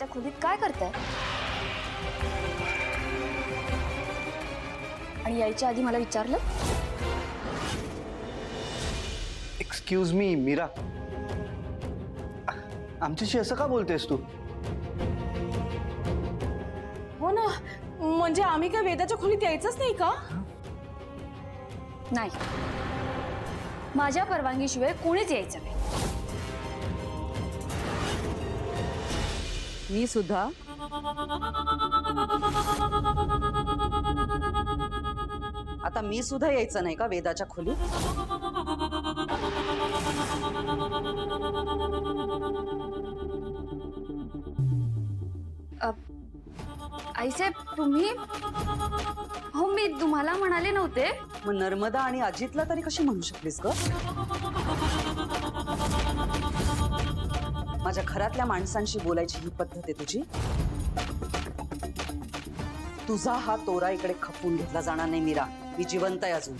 वेदाच्या खोलीत काय करताय? आणि यायच्या आधी मला विचारलं? एक्सक्यूज मी मीरा, आमच्याशी असं का बोलतेस तू? हो ना, म्हणजे आम्ही काय वेदाच्या खोलीत यायचंच नाही का? नाही, माझ्या परवानगीशिवाय कोणीच यायचं नाही. मी सुद्धा आता मी सुद्धा यायचं नाही का वेदाच्या खोलीत? आईसाहेब तुम्ही, हो मी तुम्हाला म्हणाले नव्हते. मग नर्मदा आणि अजितला तरी कशी म्हणू शकलीस ग? माझ्या घरातल्या माणसांशी बोलायची ही पद्धत आहे तुझी? तुझा हा तोरा इकडे खपून घेतला जाणार नाही मीरा. मी जिवंत आहे अजून.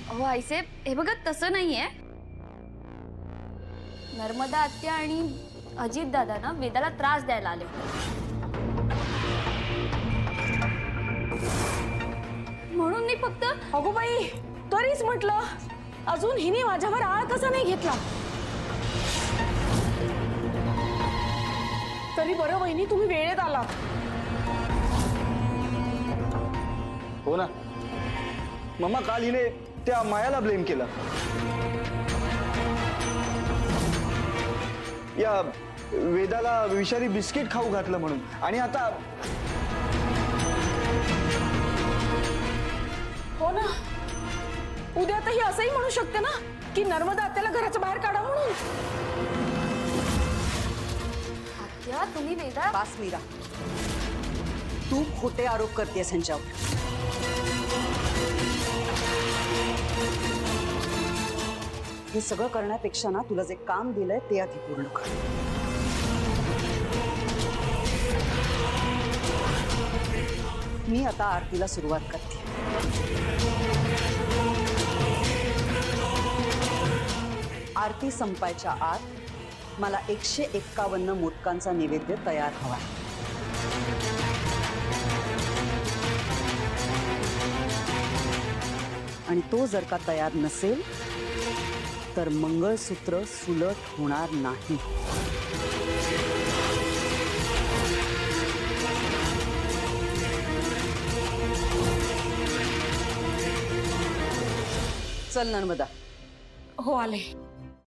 हो आईसाहेब, हे बघा तसं नाहीये. नर्मदा आत्या आणि अजित दादा ना वेदाला त्रास द्यायला आले होते, म्हणून मी फक्त. अगो बाई, तरीच म्हटलं अजून हिने माझ्यावर आळ कसा नाही घेतला. तरी बरं वहिनी, तुम्ही वेळेत आला. हो ना मम्मा, काल हिने त्या मायाला ब्लेम केलं. या वेदाला विषारी बिस्किट खाऊ घातलं म्हणून. आणि आता हो ना, उद्या तर ही असंही म्हणू शकते ना की नर्मदा आत्याला घराच्या बाहेर काढा म्हणून. आत्या तुम्ही वेदा. बास मीरा, तू खोटे आरोप करतेस ह्यांच्यावर. हे सगळं करण्यापेक्षा ना तुला जे काम दिलंय ते आधी पूर्ण कर. मी आता आरतीला सुरुवात करते. आरती संपायच्या आत मला 151 मोदकांचा नैवेद्य तयार हवा. आणि तो जर का तयार नसेल तर मंगळसूत्र सुलट होणार नाही. चल नर्मदा. हो आले.